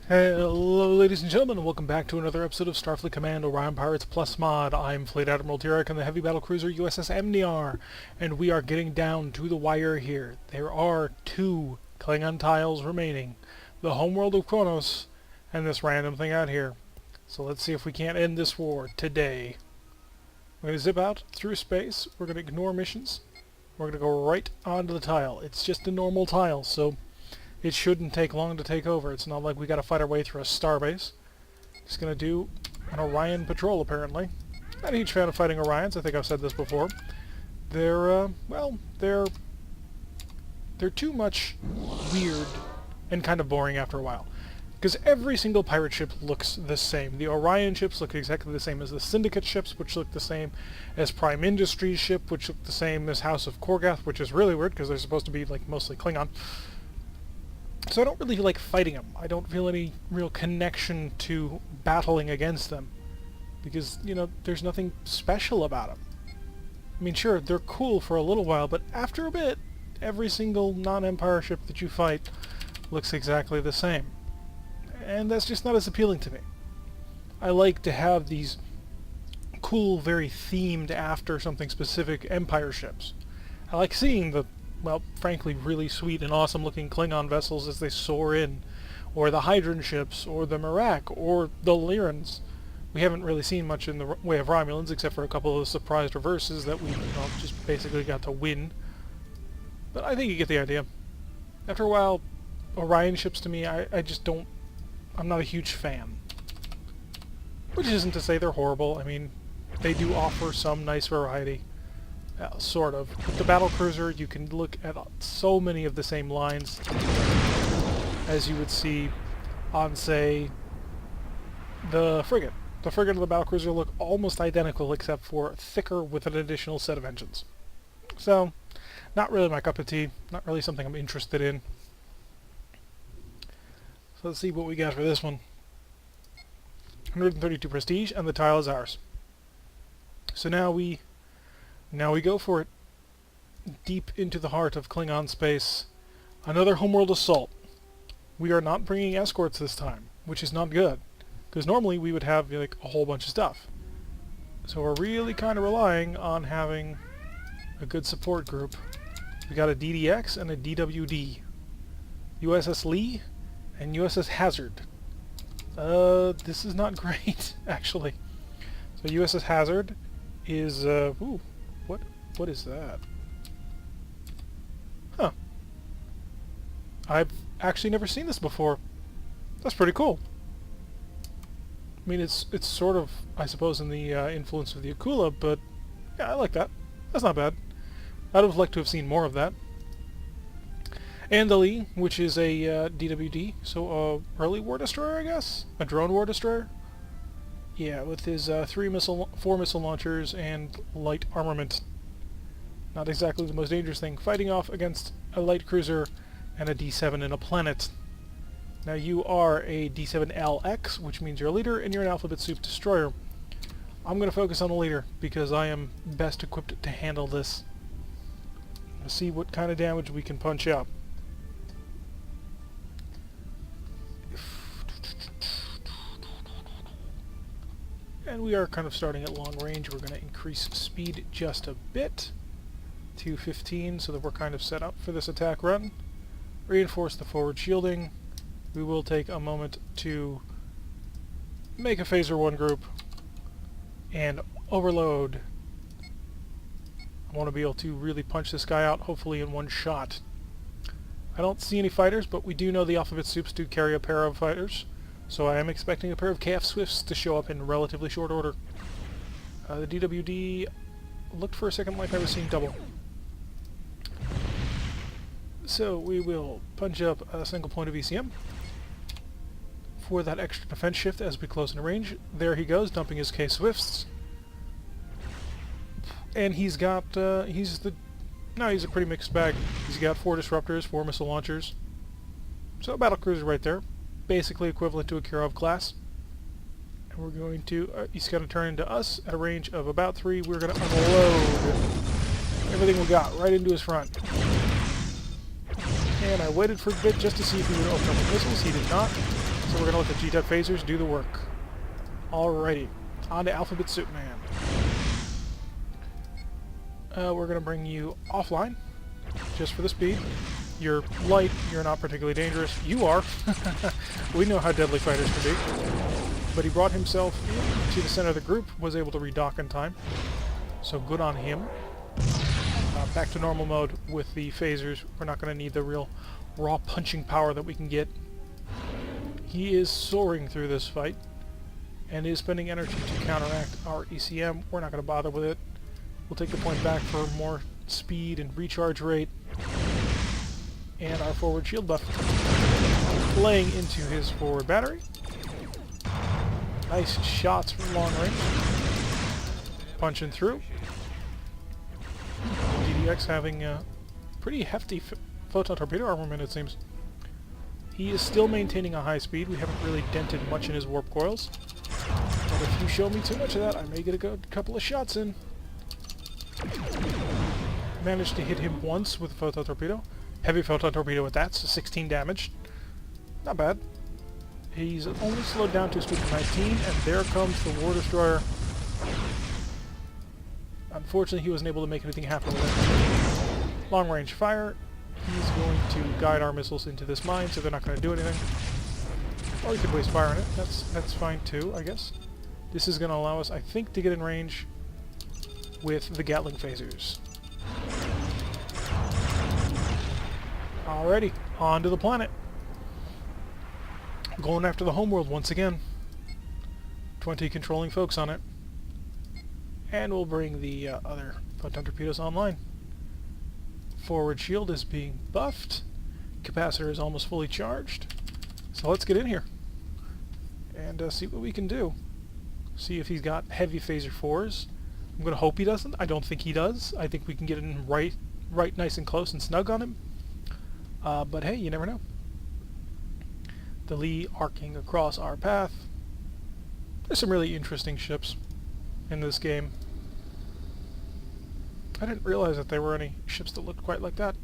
Hello ladies and gentlemen, and welcome back to another episode of Starfleet Command Orion Pirates Plus Mod. I'm Fleet Admiral Tyrek on the heavy battle cruiser USS Amniar, and we are getting down to the wire here. There are 2 Klingon tiles remaining. The homeworld of Kronos, and this random thing out here. So let's see if we can't end this war today. We're going to zip out through space, we're going to ignore missions, we're going to go right onto the tile. It's just a normal tile, so it shouldn't take long to take over. It's not like we gotta fight our way through a starbase. Just gonna do an Orion patrol, apparently. Not a huge fan of fighting Orions, I think I've said this before. They're, well, they're too much weird and kind of boring after a while. Because every single pirate ship looks the same. The Orion ships look exactly the same as the Syndicate ships, which look the same as Prime Industries ship, which look the same as House of Korgath, which is really weird because they're supposed to be like mostly Klingon. So I don't really like fighting them. I don't feel any real connection to battling against them. Because, you know, there's nothing special about them. I mean, sure, they're cool for a little while, but after a bit, every single non-Empire ship that you fight looks exactly the same. And that's just not as appealing to me. I like to have these cool, very themed after something specific Empire ships. I like seeing the, well, frankly, really sweet and awesome-looking Klingon vessels as they soar in, or the Hydran ships, or the Merak, or the Lyrans. We haven't really seen much in the way of Romulans, except for a couple of surprised reverses that we just basically got to win. But I think you get the idea. After a while, Orion ships to me, I just don't... I'm not a huge fan. Which isn't to say they're horrible. I mean, they do offer some nice variety. Sort of. With the battle cruiser, you can look at so many of the same lines as you would see on, say, the frigate. The frigate and the battle cruiser look almost identical, except for thicker with an additional set of engines. So, not really my cup of tea. Not really something I'm interested in. So let's see what we got for this one. 132 prestige, and the tile is ours. So now we go for it. Deep into the heart of Klingon space. Another homeworld assault. We are not bringing escorts this time, which is not good. Because normally we would have like a whole bunch of stuff. So we're really kind of relying on having a good support group. We got a DDX and a DWD. USS Lee and USS Hazard. This is not great, actually. So USS Hazard is, ooh, what is that? Huh. I've actually never seen this before. That's pretty cool. I mean, it's sort of, I suppose, in the influence of the Akula, but yeah, I like that. That's not bad. I'd have liked to have seen more of that. And the Lee, which is a DWD, so a early war destroyer, I guess? A drone war destroyer? Yeah, with his 4 missile launchers and light armament. Not exactly the most dangerous thing. Fighting off against a light cruiser and a D7 in a planet. Now you are a D7LX, which means you're a leader, and you're an alphabet soup destroyer. I'm going to focus on the leader, because I am best equipped to handle this. Let's see what kind of damage we can punch out. And we are kind of starting at long range. We're going to increase speed just a bit to 15 so that we're kind of set up for this attack run. Reinforce the forward shielding. We will take a moment to make a phaser 1 group and overload. I want to be able to really punch this guy out, hopefully in one shot. I don't see any fighters, but we do know the alphabet soups do carry a pair of fighters. So I am expecting a pair of KF Swifts to show up in relatively short order. The DWD looked for a second like I was seeing double. So we will punch up a single point of ECM for that extra defense shift as we close in range. There he goes, dumping his K-Swifts. And he's got, he's a pretty mixed bag. He's got 4 disruptors, 4 missile launchers. So a battle cruiser right there. Basically equivalent to a Kirov class. And we're going to, he's going to turn into us at a range of about 3. We're going to unload everything we got right into his front. And I waited for a bit just to see if he would open up the missiles. He did not. So we're going to let the G-type phasers do the work. Alrighty. On to Alphabet Soup Man. We're going to bring you offline, just for the speed. You're light, you're not particularly dangerous. You are! We know how deadly fighters can be. But he brought himself into the center of the group, was able to redock in time. So good on him. Back to normal mode with the phasers. We're not going to need the real raw punching power that we can get. He is soaring through this fight and is spending energy to counteract our ECM. We're not going to bother with it. We'll take the point back for more speed and recharge rate. And our forward shield buff laying into his forward battery. Nice shots from long range. Punching through. DDX having a pretty hefty photon torpedo armament, it seems. He is still maintaining a high speed. We haven't really dented much in his warp coils. But if you show me too much of that, I may get a couple of shots in. Managed to hit him once with a photon torpedo. Heavy photon torpedo at that, so 16 damage. Not bad. He's only slowed down to a speed of 19, and there comes the War Destroyer. Unfortunately, he wasn't able to make anything happen with it. Long range fire. He's going to guide our missiles into this mine, so they're not going to do anything. Or he could waste fire on it. That's fine too, I guess. This is going to allow us, I think, to get in range with the Gatling phasers. Alrighty, on to the planet. Going after the homeworld once again. 20 controlling folks on it. And we'll bring the other photon torpedoes online. Forward shield is being buffed. Capacitor is almost fully charged. So let's get in here and see what we can do. See if he's got heavy phaser 4s. I'm going to hope he doesn't. I don't think he does. I think we can get in right nice and close and snug on him. But hey, you never know. The Lee arcing across our path. There's some really interesting ships in this game. I didn't realize that there were any ships that looked quite like that.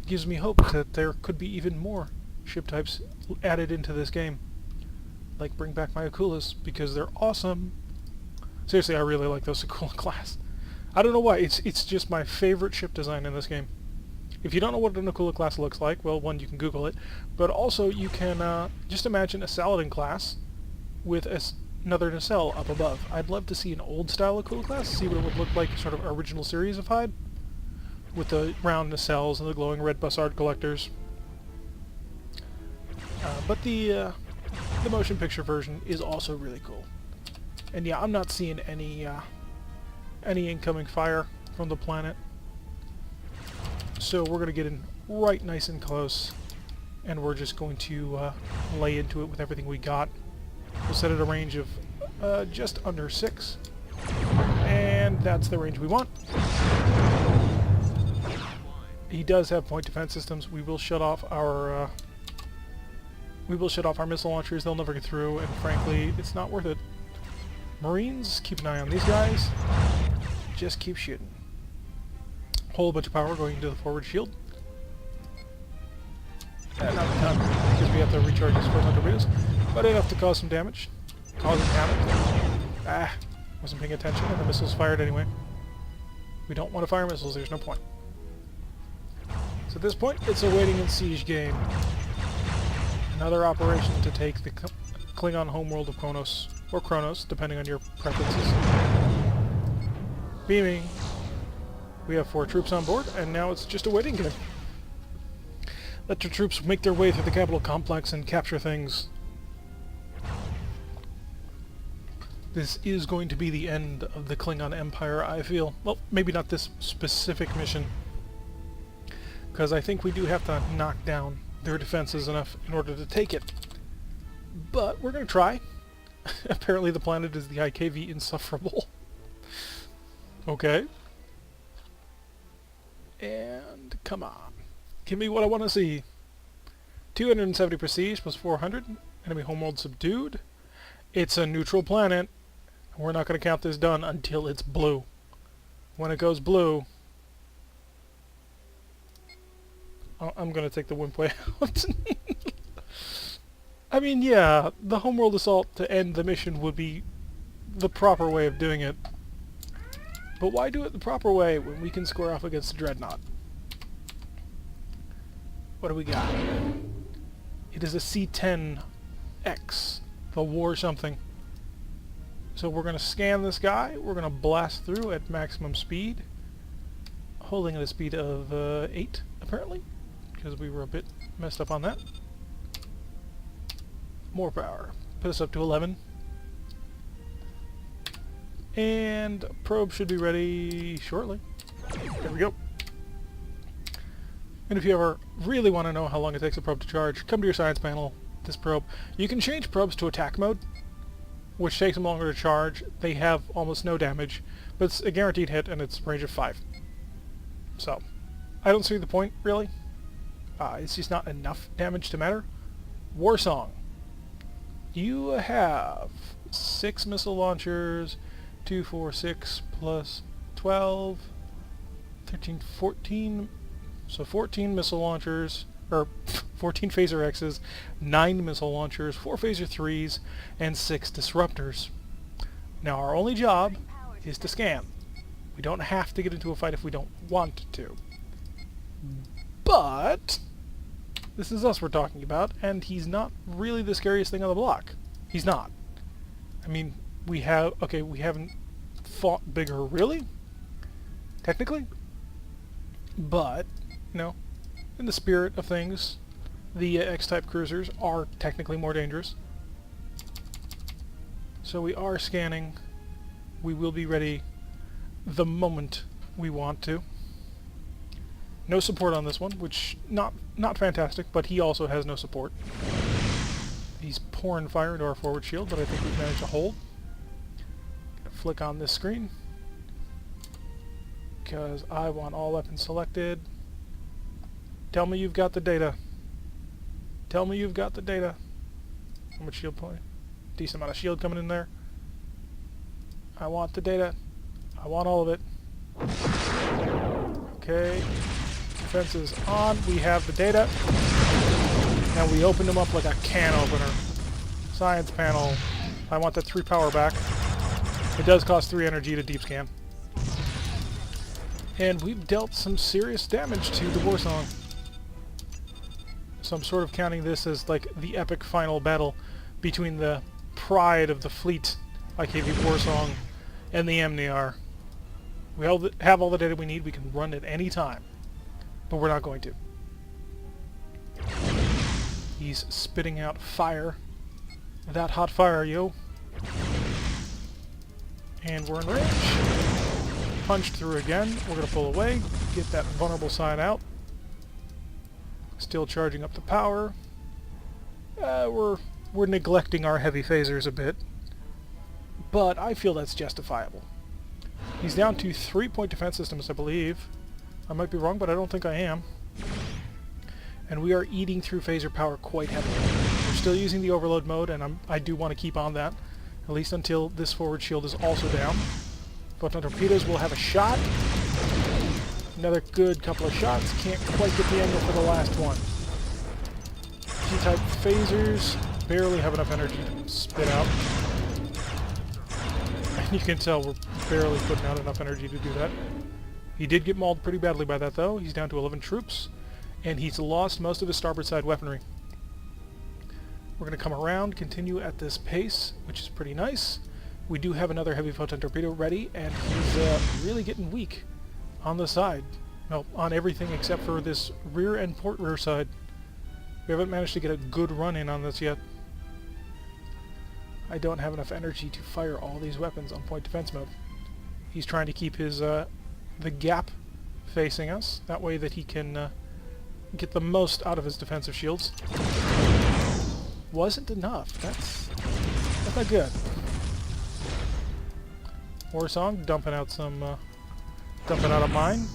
Gives me hope that there could be even more ship types added into this game. Like bring back my Akulas, because they're awesome. Seriously, I really like those Akula class. I don't know why, it's just my favorite ship design in this game. If you don't know what an Akula class looks like, well, one, you can Google it, but also you can just imagine a Saladin class with another nacelle up above. I'd love to see an old-style Akula class, see what it would look like, sort of original series of Hyde, with the round nacelles and the glowing red bussard collectors. But the motion picture version is also really cool. And yeah, I'm not seeing any incoming fire from the planet. So we're going to get in right nice and close, and we're just going to lay into it with everything we got. We'll set it a range of just under 6, and that's the range we want. He does have point defense systems. We will shut off our missile launchers. They'll never get through, and frankly, it's not worth it. Marines, keep an eye on these guys. Just keep shooting. Whole bunch of power going into the forward shield. And not a ton, because we have to recharge his photon torpedoes, but enough to cause some damage. Causing havoc. Wasn't paying attention, and the missiles fired anyway. We don't want to fire missiles, there's no point. So at this point, it's a waiting and siege game. Another operation to take the Klingon homeworld of Kronos, or Kronos, depending on your preferences. Beaming. We have 4 troops on board, and now it's just a waiting game. Let your troops make their way through the capital complex and capture things. This is going to be the end of the Klingon Empire, I feel. Well, maybe not this specific mission, because I think we do have to knock down their defenses enough in order to take it. But we're going to try. Apparently the planet is the IKV insufferable. Okay. And come on. Give me what I want to see. 270 prestige plus 400. Enemy homeworld subdued. It's a neutral planet. We're not going to count this done until it's blue. When it goes blue, I'm going to take the wimp way out. I mean, yeah, the homeworld assault to end the mission would be the proper way of doing it. But why do it the proper way when we can square off against the Dreadnought? What do we got? It is a C-10X, the war something. So we're going to scan this guy, we're going to blast through at maximum speed, holding at a speed of 8, apparently, because we were a bit messed up on that. More power. Put us up to 11. And probe should be ready shortly. There we go. And if you ever really want to know how long it takes a probe to charge, come to your science panel, this probe. You can change probes to attack mode, which takes them longer to charge. They have almost no damage, but it's a guaranteed hit and it's range of 5. So, I don't see the point, really. It's just not enough damage to matter. War Song. You have 6 missile launchers, 2, 4, 6, plus 12, 13, 14, so 14 missile launchers, or 14 phaser X's, 9 missile launchers, 4 phaser 3s, and 6 disruptors. Now our only job is to scan. We don't have to get into a fight if we don't want to. But this is us we're talking about, and he's not really the scariest thing on the block. He's not. I mean, we haven't fought bigger, really, technically, but, you know, in the spirit of things, the X-type cruisers are technically more dangerous. So we are scanning. We will be ready the moment we want to. No support on this one, which not fantastic, but he also has no support. He's pouring fire into our forward shield, but I think we've managed to hold. Gonna flick on this screen because I want all weapons selected. Tell me you've got the data. Tell me you've got the data. How much shield point? Decent amount of shield coming in there. I want the data. I want all of it. Okay. Defense is on. We have the data. And we opened them up like a can opener. Science panel. I want that 3 power back. It does cost 3 energy to deep scan. And we've dealt some serious damage to the War Song. So I'm sort of counting this as like the epic final battle between the pride of the fleet, IKV War Song, and the Amniar. We have all the data we need. We can run at any time. But we're not going to. He's spitting out fire. That hot fire, yo. And we're in range. Punched through again. We're going to pull away. Get that vulnerable side out. Still charging up the power. We're neglecting our heavy phasers a bit. But I feel that's justifiable. He's down to 3-point defense systems, I believe. I might be wrong, but I don't think I am. And we are eating through phaser power quite heavily. We're still using the overload mode, and I do want to keep on that, at least until this forward shield is also down. Photon torpedoes will have a shot. Another good couple of shots. Can't quite get the angle for the last one. G-type phasers barely have enough energy to spit out. And you can tell we're barely putting out enough energy to do that. He did get mauled pretty badly by that, though. He's down to 11 troops, and he's lost most of his starboard side weaponry. We're going to come around, continue at this pace, which is pretty nice. We do have another heavy photon torpedo ready, and he's really getting weak on the side. Well, on everything except for this rear and port rear side. We haven't managed to get a good run in on this yet. I don't have enough energy to fire all these weapons on point defense mode. He's trying to keep his the gap facing us, that way that he can get the most out of his defensive shields. Wasn't enough. That's not good. War Song dumping out a mine,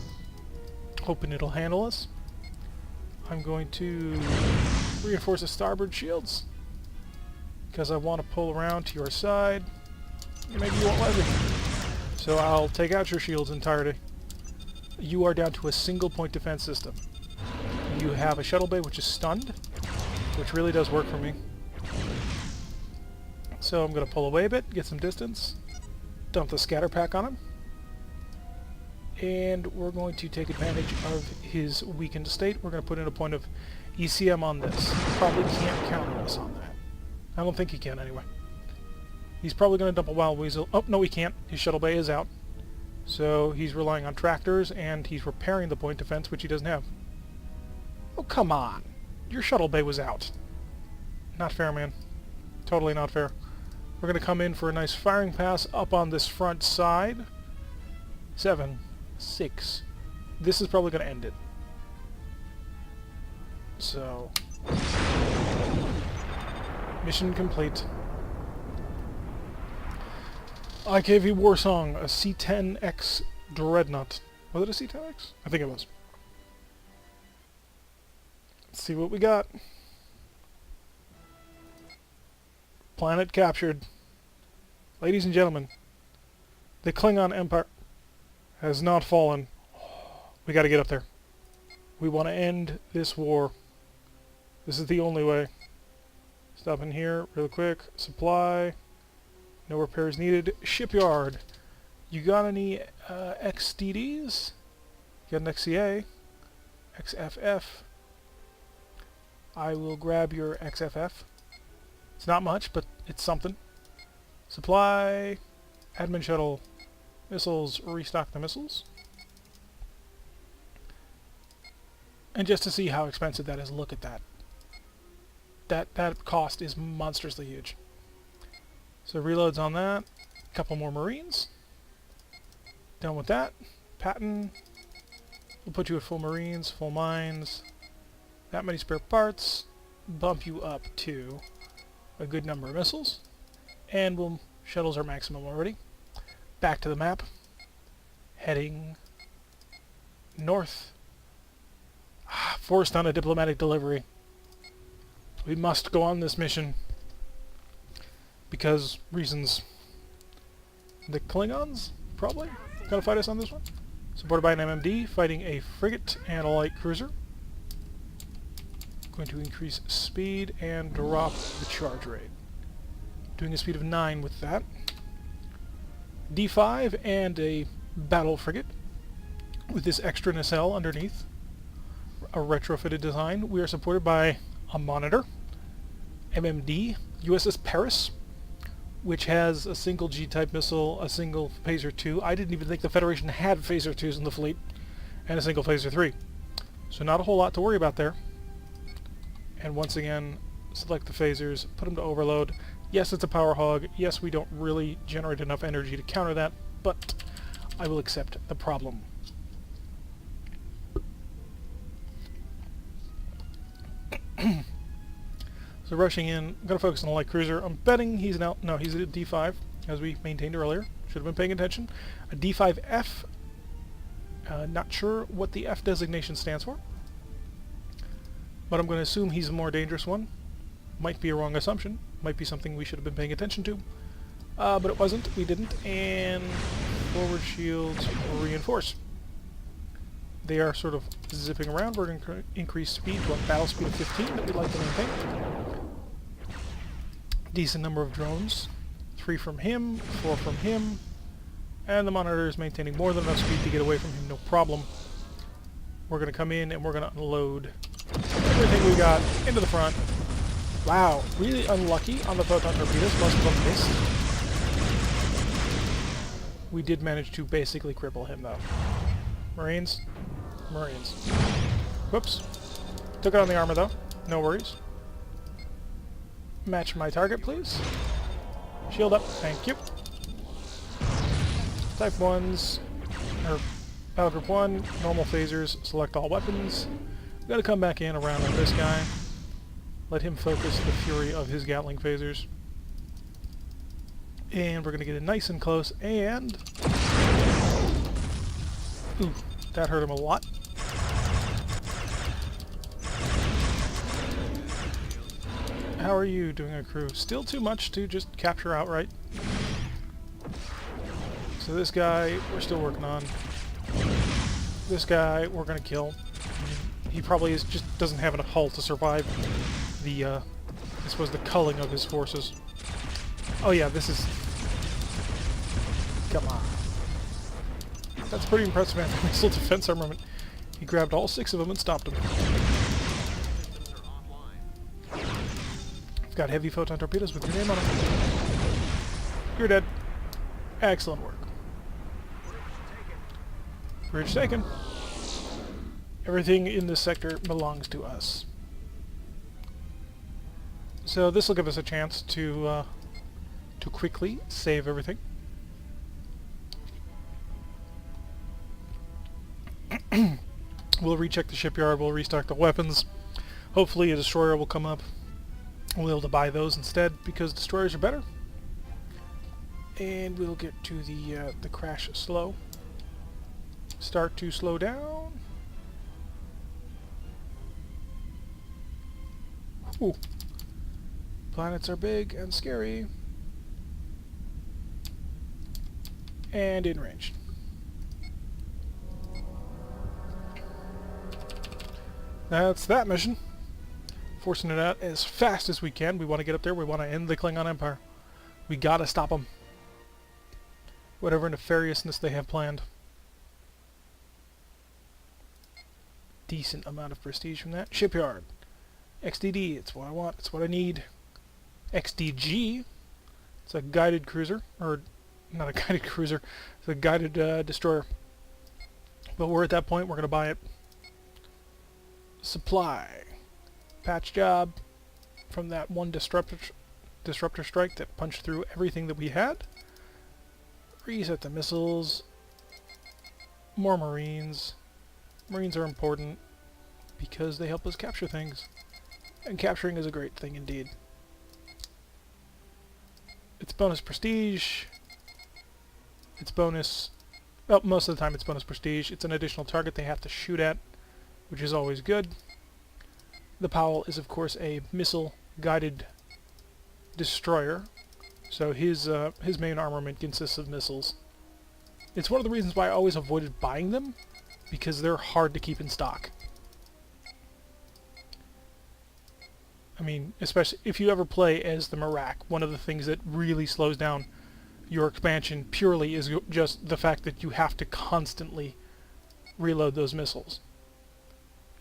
hoping it'll handle us. I'm going to reinforce the starboard shields because I want to pull around to your side. Maybe you won't let me. So I'll take out your shields entirely. You are down to a single point defense system. You have a shuttle bay which is stunned, which really does work for me. So I'm going to pull away a bit, get some distance, dump the scatter pack on him, and we're going to take advantage of his weakened state. We're going to put in a point of ECM on this. He probably can't counter us on that. I don't think he can anyway. He's probably going to dump a Wild Weasel. Oh, no, he can't. His shuttle bay is out. So he's relying on tractors, and he's repairing the point defense, which he doesn't have. Oh, come on. Your shuttle bay was out. Not fair, man. Totally not fair. We're going to come in for a nice firing pass up on this front side. 7, 6. This is probably going to end it. So... mission complete. IKV Warsong, a C-10X Dreadnought. Was it a C-10X? I think it was. Let's see what we got. Planet captured. Ladies and gentlemen, the Klingon Empire has not fallen. We gotta get up there. We want to end this war. This is the only way. Stop in here real quick. Supply. No repairs needed. Shipyard. You got any XDDs? You got an XCA. XFF. I will grab your XFF. It's not much, but it's something. Supply. Admin shuttle. Missiles. Restock the missiles. And just to see how expensive that is, look at that. That cost is monstrously huge. So reloads on that. A couple more Marines. Done with that. Patton. We'll put you at full Marines, full mines. That many spare parts. Bump you up to a good number of missiles. And we'll... shuttles are maximum already. Back to the map. Heading north. Forced on a diplomatic delivery. We must go on this mission. Because reasons. The Klingons, probably, gonna fight us on this one. Supported by an MMD, fighting a frigate and a light cruiser. Going to increase speed and drop the charge rate. Doing a speed of 9 with that. D5 and a battle frigate with this extra nacelle underneath. A retrofitted design. We are supported by a monitor. MMD, USS Paris, which has a single G-type missile, a single Phaser 2. I didn't even think the Federation had Phaser 2s in the fleet, and a single Phaser 3. So not a whole lot to worry about there. And once again, select the phasers, put them to overload. Yes, it's a power hog. Yes, we don't really generate enough energy to counter that, but I will accept the problem. So rushing in, I'm going to focus on the light cruiser. I'm betting he's now... no, he's a D5, as we maintained earlier. Should have been paying attention. A D5F. Not sure what the F designation stands for. But I'm going to assume he's a more dangerous one. Might be a wrong assumption. Might be something we should have been paying attention to. But it wasn't. We didn't. And forward shields reinforce. They are sort of zipping around. We're going to increase speed to a battle speed of 15 that we'd like to maintain. Decent number of drones. 3 from him, 4 from him. And the monitor is maintaining more than enough speed to get away from him, no problem. We're going to come in and we're going to unload everything we got into the front. Wow, really unlucky on the photon torpedoes. Must have missed. We did manage to basically cripple him, though. Marines. Marines. Whoops. Took it on the armor, though. No worries. Match my target, please. Shield up. Thank you. Type 1s, or Battle Group 1, normal phasers, select all weapons. We've got to come back in around on this guy. Let him focus the fury of his Gatling phasers. And we're going to get it nice and close, and... ooh, that hurt him a lot. How are you doing a crew? Still too much to just capture outright. So this guy, we're still working on. This guy, we're going to kill. He probably just doesn't have enough hull to survive the, I suppose, the culling of his forces. Oh yeah, this is... Come on. That's pretty impressive anti-missile defense armament. He grabbed all 6 of them and stopped them. I've got heavy photon torpedoes with your name on them. You're dead. Excellent work. Bridge taken. Everything in this sector belongs to us. So this will give us a chance to quickly save everything. We'll recheck the shipyard, we'll restock the weapons. Hopefully a destroyer will come up. We'll be able to buy those instead because destroyers are better. And we'll get to the crash slow. Start to slow down. Ooh. Planets are big and scary. And in range. That's that mission. Forcing it out as fast as we can. We want to get up there. We want to end the Klingon Empire. We gotta stop them. Whatever nefariousness they have planned. Decent amount of prestige from that. Shipyard. XDD, it's what I want, it's what I need. XDG, it's a guided cruiser, or not a guided cruiser, it's a guided destroyer. But we're at that point, we're going to buy it. Supply. Patch job from that one disruptor strike that punched through everything that we had. Reset the missiles. More Marines. Marines are important because they help us capture things. And capturing is a great thing indeed. It's bonus prestige. It's bonus... Well, most of the time it's bonus prestige. It's an additional target they have to shoot at, which is always good. The Powell is, of course, a missile-guided destroyer. So his main armament consists of missiles. It's one of the reasons why I always avoided buying them, because they're hard to keep in stock. I mean, especially if you ever play as the Merak, one of the things that really slows down your expansion purely is just the fact that you have to constantly reload those missiles.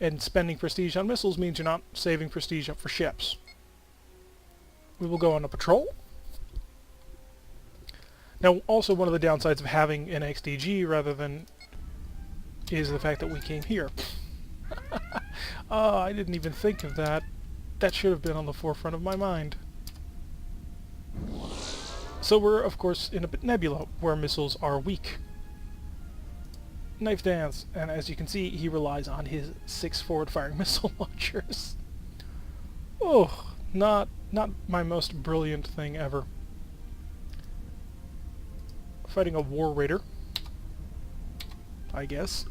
And spending prestige on missiles means you're not saving prestige up for ships. We will go on a patrol. Now, also one of the downsides of having an XDG rather than is the fact that we came here. Oh, I didn't even think of that. That should have been on the forefront of my mind. So we're, of course, in a nebula where missiles are weak. Knife dance, and as you can see, he relies on his 6 forward-firing missile launchers. Oh, not my most brilliant thing ever. Fighting a war raider, I guess.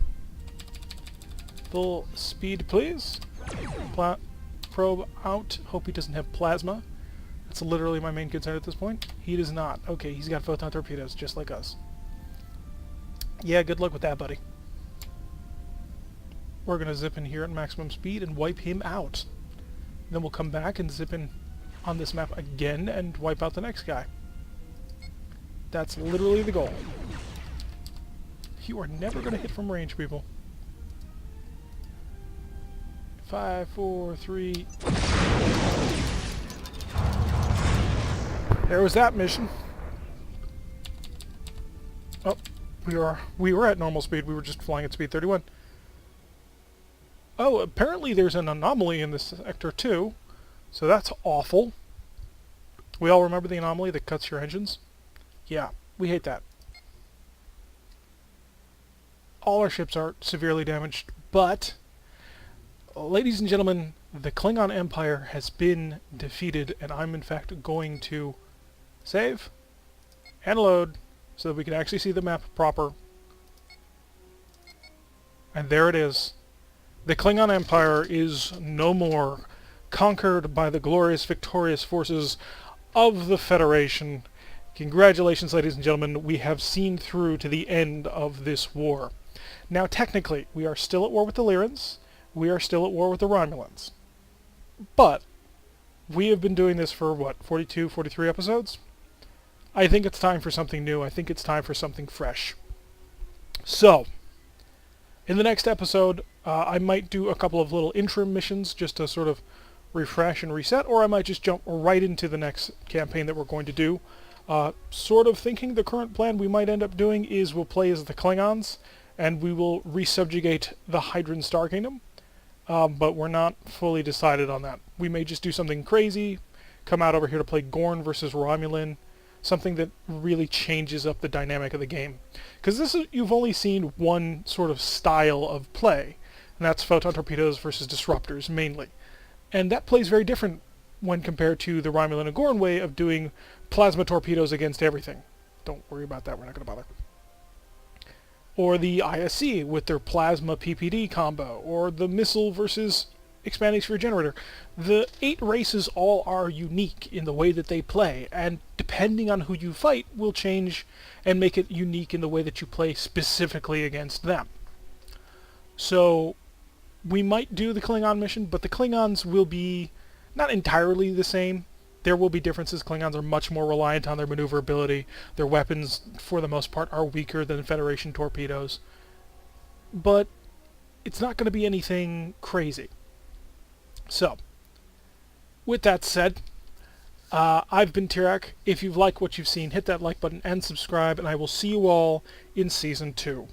Full speed, please. Probe out. Hope he doesn't have plasma. That's literally my main concern at this point. He does not. Okay, he's got photon torpedoes, just like us. Yeah, good luck with that, buddy. We're going to zip in here at maximum speed and wipe him out. Then we'll come back and zip in on this map again and wipe out the next guy. That's literally the goal. You are never going to hit from range, people. 5, 4, 3... There was that mission. Oh, we were at normal speed. We were just flying at speed 31. Oh, apparently there's an anomaly in this sector too. So that's awful. We all remember the anomaly that cuts your engines? Yeah, we hate that. All our ships are severely damaged, but ladies and gentlemen, the Klingon Empire has been defeated, and I'm in fact going to save and load so that we can actually see the map proper. And there it is. The Klingon Empire is no more, conquered by the glorious, victorious forces of the Federation. Congratulations, ladies and gentlemen. We have seen through to the end of this war. Now, technically, we are still at war with the Lyrans. We are still at war with the Romulans. But we have been doing this for, what, 42, 43 episodes? I think it's time for something new. I think it's time for something fresh. So, in the next episode, I might do a couple of little interim missions just to sort of refresh and reset, or I might just jump right into the next campaign that we're going to do. Sort of thinking the current plan we might end up doing is we'll play as the Klingons, and we will resubjugate the Hydran Star Kingdom, but we're not fully decided on that. We may just do something crazy, come out over here to play Gorn versus Romulan, something that really changes up the dynamic of the game. Because you've only seen one sort of style of play, and that's photon torpedoes versus disruptors, mainly. And that plays very different when compared to the Romulan and Gorn way of doing plasma torpedoes against everything. Don't worry about that, we're not going to bother. Or the ISC with their plasma PPD combo, or the missile versus expanding sphere generator. The 8 races all are unique in the way that they play, and depending on who you fight will change and make it unique in the way that you play specifically against them. So we might do the Klingon mission, but the Klingons will be not entirely the same. There will be differences. Klingons are much more reliant on their maneuverability. Their weapons, for the most part, are weaker than Federation torpedoes. But it's not going to be anything crazy. So, with that said, I've been Tirak. If you've liked what you've seen, hit that like button and subscribe, and I will see you all in Season 2.